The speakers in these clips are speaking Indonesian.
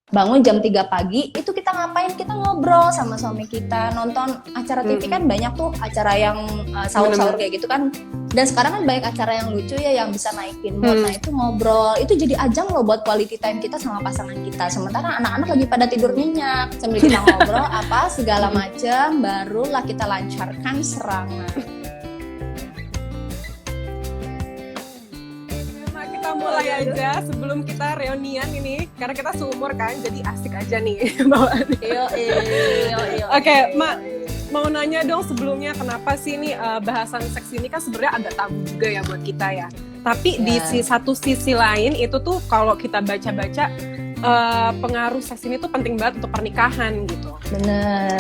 bangun jam 3 pagi, itu kita ngapain? Kita ngobrol sama suami kita, nonton acara TV kan banyak tuh acara yang sahur-sahur kayak gitu kan. Dan sekarang kan banyak acara yang lucu ya yang bisa naikin mood. Nah itu ngobrol, itu jadi ajang loh buat quality time kita sama pasangan kita. Sementara anak-anak lagi pada tidur nyenyak, sambil kita ngobrol apa segala macam, barulah kita lancarkan serangan. Mulai aja sebelum kita reunian ini, karena kita seumur kan, jadi asik aja nih bawaannya. Oke, Mak, mau nanya dong sebelumnya, kenapa sih ini bahasan seks ini kan sebenarnya agak tabu juga ya buat kita ya. Tapi di satu sisi lain itu tuh kalau kita baca-baca pengaruh seks ini tuh penting banget untuk pernikahan gitu.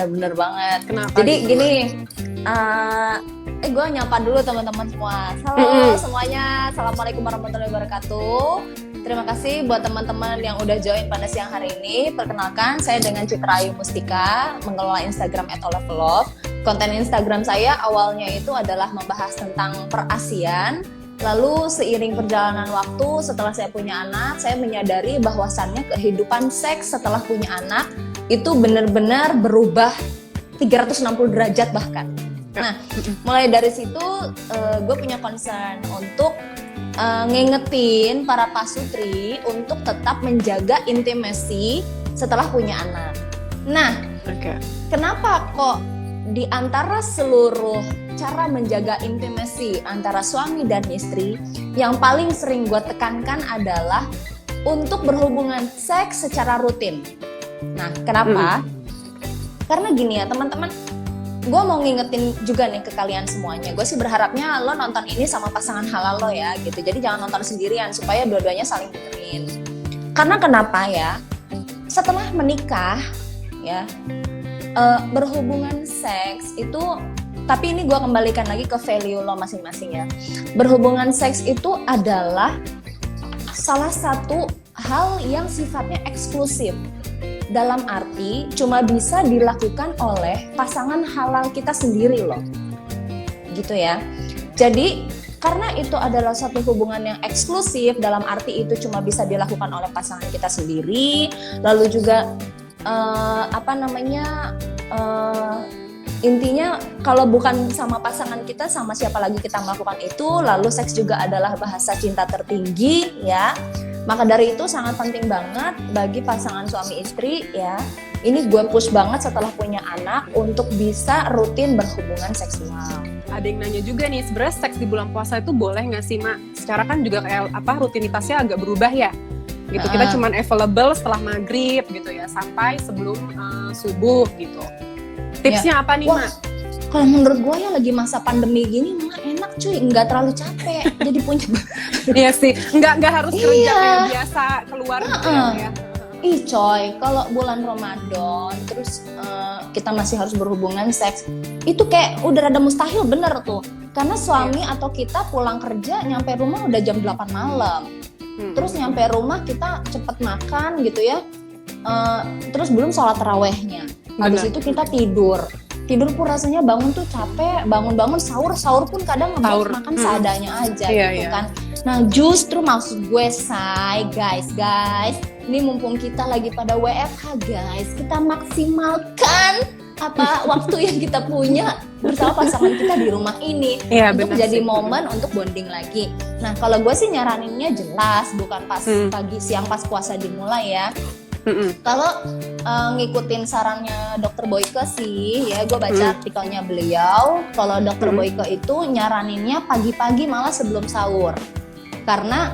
Bener banget. Kenapa? Jadi gini, gue nyapa dulu teman-teman semua. Halo semuanya, assalamualaikum warahmatullahi wabarakatuh. Terima kasih buat teman-teman yang udah join pada siang hari ini. Perkenalkan, saya dengan Citra Ayu Mustika, mengelola Instagram @alloflove. Konten Instagram saya awalnya itu adalah membahas tentang perasian. Lalu seiring perjalanan waktu, setelah saya punya anak, saya menyadari bahwasannya kehidupan seks setelah punya anak itu benar-benar berubah 360 derajat bahkan. Nah, mulai dari situ gue punya concern untuk ngingetin para pasutri untuk tetap menjaga intimacy setelah punya anak. Nah, kenapa kok di antara seluruh cara menjaga intimacy antara suami dan istri, yang paling sering gue tekankan adalah untuk berhubungan seks secara rutin. Nah, kenapa? Karena gini ya teman-teman, gue mau ngingetin juga nih ke kalian semuanya. Gue sih berharapnya lo nonton ini sama pasangan halal lo ya gitu. Jadi jangan nonton sendirian supaya dua-duanya saling dengerin. Karena kenapa ya? Setelah menikah ya, berhubungan seks itu, tapi ini gue kembalikan lagi ke value lo masing-masing ya. Berhubungan seks itu adalah salah satu hal yang sifatnya eksklusif. Dalam arti cuma bisa dilakukan oleh pasangan halal kita sendiri loh, gitu ya. Jadi karena itu adalah satu hubungan yang eksklusif, dalam arti itu cuma bisa dilakukan oleh pasangan kita sendiri. Lalu juga intinya kalau bukan sama pasangan kita, sama siapa lagi kita melakukan itu. Lalu seks juga adalah bahasa cinta tertinggi ya. Maka dari itu sangat penting banget bagi pasangan suami istri ya. Ini gue push banget setelah punya anak untuk bisa rutin berhubungan seksual. Ada yang nanya juga nih, sebenarnya seks di bulan puasa itu boleh nggak sih, Mak? Secara kan juga kayak rutinitasnya agak berubah ya. Gitu. Kita cuman available setelah maghrib gitu ya, sampai sebelum subuh gitu. Tipsnya apa nih, Mak? Kalau menurut gue ya lagi masa pandemi gini mah enak cuy, nggak terlalu capek. Jadi punya iya sih, nggak harus kerja kayak biasa keluar gitu ya. Ih coy, kalau bulan Ramadan terus kita masih harus berhubungan seks, itu kayak udah rada mustahil bener tuh. Karena suami atau kita pulang kerja nyampe rumah udah jam 8 malam. Terus nyampe rumah kita cepet makan gitu ya. Terus belum sholat tarawehnya. Habis itu kita tidur pun rasanya bangun tuh capek, bangun sahur pun kadang makan seadanya aja gitu kan. Nah justru maksud gue guys, ini mumpung kita lagi pada WFH guys, kita maksimalkan waktu yang kita punya bersama pasangan kita di rumah ini untuk jadi momen untuk bonding lagi. Nah kalau gue sih nyaraninnya jelas bukan pas pagi siang pas puasa dimulai ya. Kalau ngikutin sarannya Dr. Boyke sih ya, gue baca artikelnya beliau. Kalau Dr. Boyke itu nyaraninnya pagi-pagi malah sebelum sahur. Karena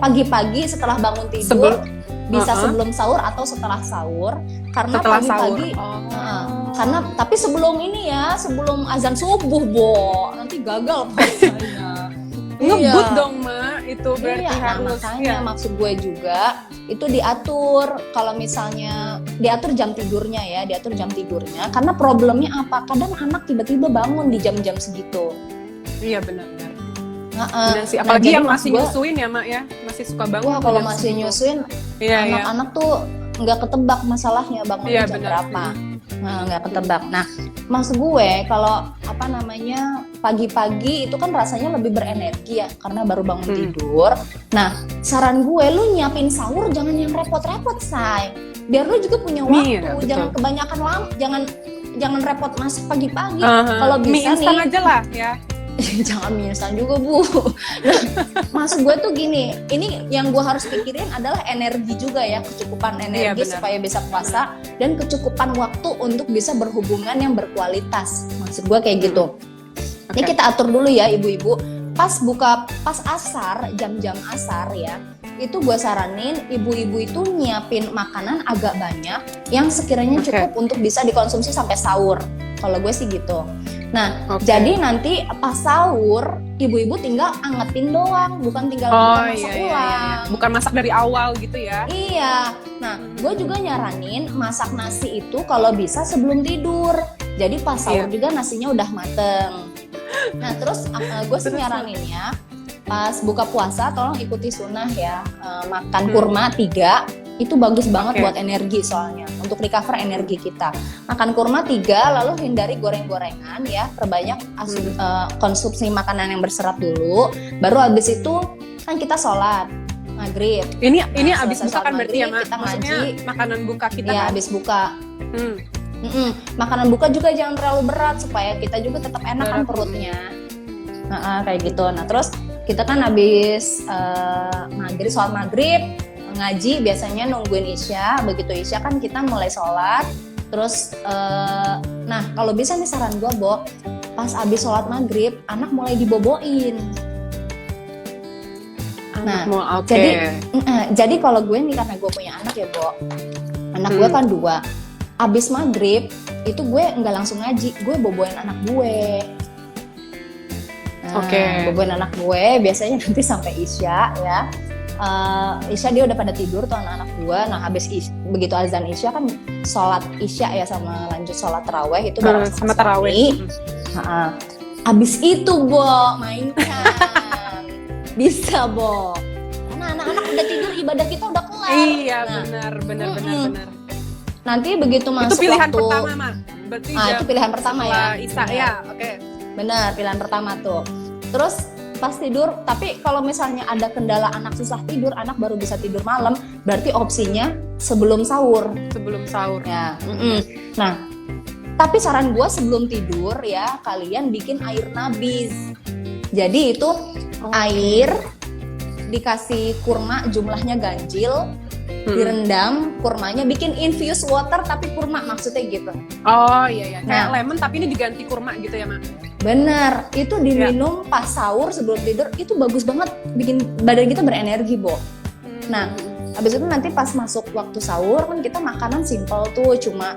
pagi-pagi setelah bangun tidur bisa sebelum sahur atau setelah sahur. Karena setelah pagi-pagi karena tapi sebelum ini ya, sebelum azan subuh nanti gagal puasanya. Ngebut dong Mak, itu berarti harus. Makanya maksud gue juga itu diatur, kalau misalnya diatur jam tidurnya ya, karena problemnya apa? Kadang anak tiba-tiba bangun di jam-jam segitu. Iya benar-benar. Benar sih, apalagi yang masih nyusuin ya Mak ya, masih suka bangun. Wah kalau masih nyusuin, anak-anak tuh nggak ketebak masalahnya bangunnya jam berapa. Nggak ketebak. Nah, maksud gue kalau pagi-pagi itu kan rasanya lebih berenergi ya karena baru bangun tidur. Nah, saran gue lu nyiapin sahur jangan yang repot-repot, say. biar lu juga punya waktu. Iya, Jangan betul. kebanyakan lama, jangan repot masak pagi-pagi. Kalau Mie bisa instan nih aja lah ya. jangan mie instan juga Bu. Nah, maksud gue tuh gini, ini yang gue harus pikirin adalah energi juga ya, kecukupan energi benar. supaya bisa puasa dan kecukupan waktu untuk bisa berhubungan yang berkualitas. Maksud gue kayak gitu. Ini Oke. kita atur dulu ya ibu-ibu. Pas asar, jam-jam asar ya, itu gue saranin ibu-ibu itu nyiapin makanan agak banyak yang sekiranya Oke. cukup untuk bisa dikonsumsi sampai sahur. Kalau gue sih gitu. Nah, Oke. jadi nanti pas sahur, ibu-ibu tinggal angetin doang, bukan tinggal masak ulang. Bukan masak dari awal gitu ya. Iya. Nah, gue juga nyaranin masak nasi itu kalau bisa sebelum tidur. Jadi pas sahur juga nasinya udah mateng. Nah, terus gue sih nyaranin ya, pas buka puasa tolong ikuti sunnah ya, makan kurma 3. Itu bagus banget buat energi soalnya, untuk recover energi kita. Makan kurma 3, lalu hindari goreng-gorengan ya, perbanyak konsumsi makanan yang berserat dulu. Baru habis itu kan kita sholat maghrib. Ini Nah, abis selesai buka kan sholat berarti ya, maghrib, kita maksudnya ngaji. makanan buka kita Ya kan? habis buka. Hmm. Makanan buka juga jangan terlalu berat supaya kita juga tetap enak kan Berat. perutnya. Kayak gitu. Nah terus kita kan habis sholat maghrib, ngaji biasanya nungguin isya. Begitu isya kan kita mulai sholat. Terus nah kalau bisa nih saran gue Bo, pas habis sholat maghrib anak mulai diboboin. Nah, jadi kalau gue nih, karena gue punya anak ya Bo, anak gue kan 2. Abis maghrib itu gue nggak langsung ngaji, gue boboin anak gue. Boboin anak gue biasanya nanti sampai isya ya. Isya dia udah pada tidur tuh anak-anak gue. Nah habis begitu azan isya kan sholat isya ya, sama lanjut sholat taraweh itu bareng sama taraweh. Abis itu Bo mainkan. Bisa Bo, karena anak-anak udah tidur, ibadah kita udah kelar. Iya, benar. Nanti begitu masuk itu pilihan waktu pertama mah. Berarti itu pilihan pertama ya. Isa ya, oke. Benar, pilihan pertama tuh. Terus pas tidur, tapi kalau misalnya ada kendala anak susah tidur, anak baru bisa tidur malam, berarti opsinya sebelum sahur. Sebelum sahur. Ya. Nah, tapi saran gue sebelum tidur ya, kalian bikin air nabis. Jadi itu air dikasih kurma, jumlahnya ganjil, direndam kurmanya, bikin infused water tapi kurma, maksudnya gitu. Oh iya. Kayak Nah, lemon tapi ini diganti kurma gitu ya, Mak? Bener, itu diminum pas sahur sebelum tidur, itu bagus banget, bikin badan kita berenergi, Bo. Nah, habis itu nanti pas masuk waktu sahur kan kita makanan simple tuh, cuma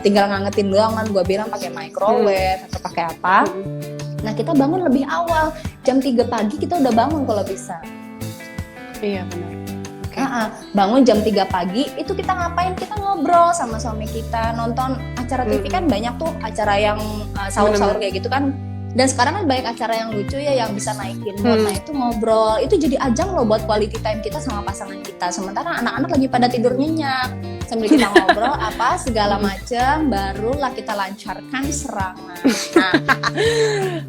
tinggal ngangetin doang kan, gua bilang pakai microwave atau pakai apa. Nah, kita bangun lebih awal, jam 3 pagi kita udah bangun kalau bisa. Iya, benar. Bangun jam 3 pagi, itu kita ngapain? Kita ngobrol sama suami kita, nonton acara TV kan banyak tuh acara yang sahur-sahur kayak gitu kan. Dan sekarang kan banyak acara yang lucu ya, yang bisa naikin mood. Nah itu ngobrol, itu jadi ajang loh buat quality time kita sama pasangan kita. Sementara anak-anak lagi pada tidur nyenyak, sambil kita ngobrol apa segala macam, barulah kita lancarkan serangan. Nah,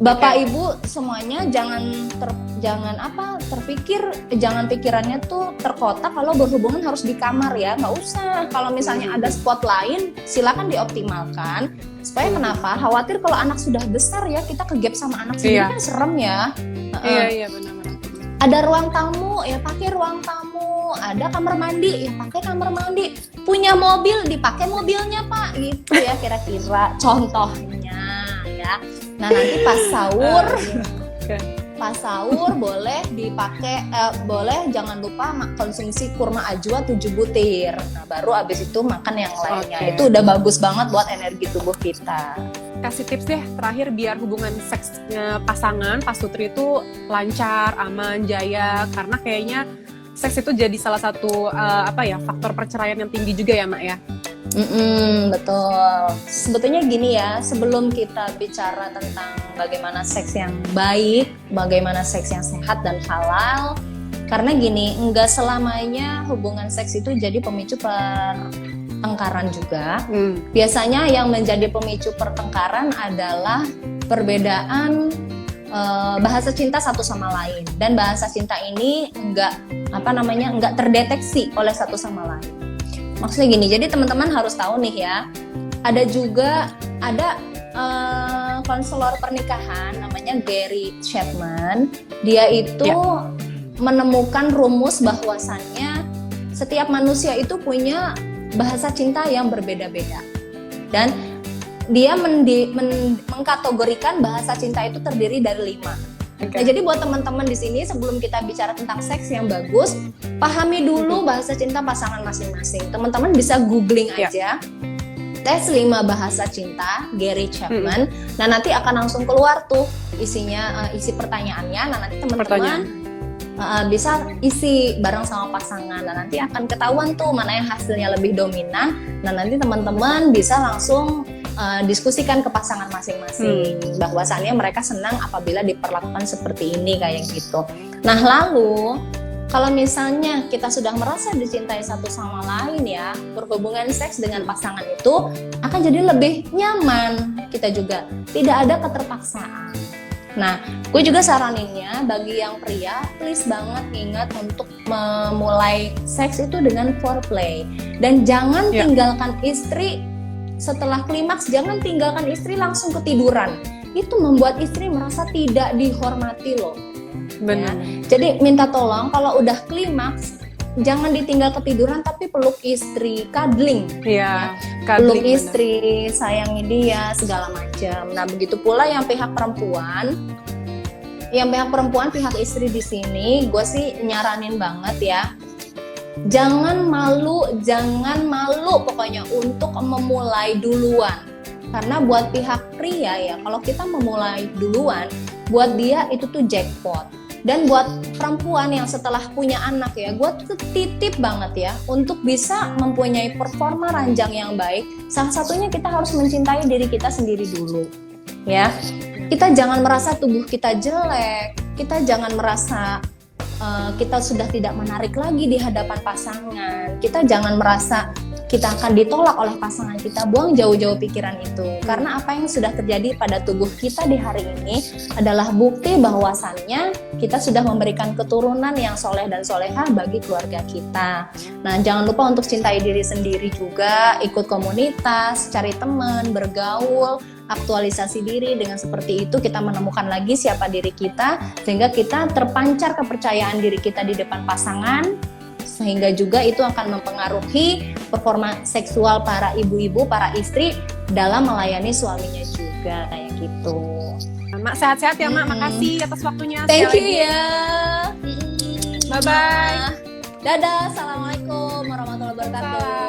Bapak Ibu semuanya jangan pikirannya tuh terkotak kalau berhubungan harus di kamar ya, nggak usah. Kalau misalnya ada spot lain, silakan dioptimalkan. Supaya kenapa? Khawatir kalau anak sudah besar ya, kita kegap sama anak sendiri kan serem ya. Iya, benar-benar. Ada ruang tamu ya, pakai ruang tamu. Ada kamar mandi ya, pakai kamar mandi. Punya mobil, dipakai mobilnya Pak, gitu ya kira-kira contohnya ya. Nah nanti pas sahur, pas sahur boleh dipakai, boleh jangan lupa konsumsi kurma ajwa 7 butir. Nah baru abis itu makan yang lainnya. Itu udah bagus banget buat energi tubuh kita. Kasih tips deh terakhir biar hubungan seks pasangan Pak Sutri itu lancar, aman, jaya. Karena kayaknya seks itu jadi salah satu faktor perceraian yang tinggi juga ya Mak ya. Betul. Sebetulnya gini ya, sebelum kita bicara tentang bagaimana seks yang baik, bagaimana seks yang sehat dan halal, karena gini, enggak selamanya hubungan seks itu jadi pemicu pertengkaran juga. Biasanya yang menjadi pemicu pertengkaran adalah perbedaan bahasa cinta satu sama lain, dan bahasa cinta ini enggak terdeteksi oleh satu sama lain. Maksudnya gini, jadi teman-teman harus tahu nih ya, ada konselor pernikahan namanya Gary Chapman. Dia itu menemukan rumus bahwasannya setiap manusia itu punya bahasa cinta yang berbeda-beda. Dan dia mengkategorikan bahasa cinta itu terdiri dari 5. Nah, jadi buat teman-teman di sini sebelum kita bicara tentang seks yang bagus, pahami dulu bahasa cinta pasangan masing-masing. Teman-teman bisa googling aja. Tes 5 bahasa cinta Gary Chapman. Nah, nanti akan langsung keluar tuh isinya, isi pertanyaannya. Nah, nanti teman-teman bisa isi bareng sama pasangan. Nah, nanti akan ketahuan tuh mana yang hasilnya lebih dominan. Nah, nanti teman-teman bisa langsung diskusikan ke pasangan masing-masing bahwasannya mereka senang apabila diperlakukan seperti ini kayak gitu. Nah, lalu kalau misalnya kita sudah merasa dicintai satu sama lain ya, berhubungan seks dengan pasangan itu akan jadi lebih nyaman. Kita juga tidak ada keterpaksaan. Nah, gue juga saraninnya bagi yang pria, please banget ingat untuk memulai seks itu dengan foreplay. Dan jangan tinggalkan istri setelah klimaks, jangan tinggalkan istri langsung ketiduran. Itu membuat istri merasa tidak dihormati loh. Benar. Ya. Jadi minta tolong kalau udah klimaks, jangan ditinggal ketiduran tapi peluk istri, cuddling. Iya, peluk istri, sayangi dia, segala macam. Nah, begitu pula yang pihak perempuan. Pihak istri di sini, gue sih nyaranin banget ya. Jangan malu pokoknya untuk memulai duluan. Karena buat pihak pria ya, kalau kita memulai duluan, buat dia itu tuh jackpot. Dan buat perempuan yang setelah punya anak ya, gue tuh titip banget ya untuk bisa mempunyai performa ranjang yang baik. Salah satunya kita harus mencintai diri kita sendiri dulu, ya. Kita jangan merasa tubuh kita jelek, kita jangan merasa kita sudah tidak menarik lagi di hadapan pasangan. Kita jangan merasa kita akan ditolak oleh pasangan kita. Buang jauh-jauh pikiran itu. Karena apa yang sudah terjadi pada tubuh kita di hari ini adalah bukti bahwasannya kita sudah memberikan keturunan yang soleh dan solehah bagi keluarga kita. Nah, jangan lupa untuk cintai diri sendiri juga, ikut komunitas, cari teman, bergaul, aktualisasi diri. Dengan seperti itu kita menemukan lagi siapa diri kita, sehingga kita terpancar kepercayaan diri kita di depan pasangan, sehingga juga itu akan mempengaruhi performa seksual para ibu-ibu, para istri dalam melayani suaminya juga kayak gitu. Mak sehat-sehat ya Mak, makasih atas waktunya. Thank you ya. Bye-bye. Dadah, assalamualaikum warahmatullahi wabarakatuh.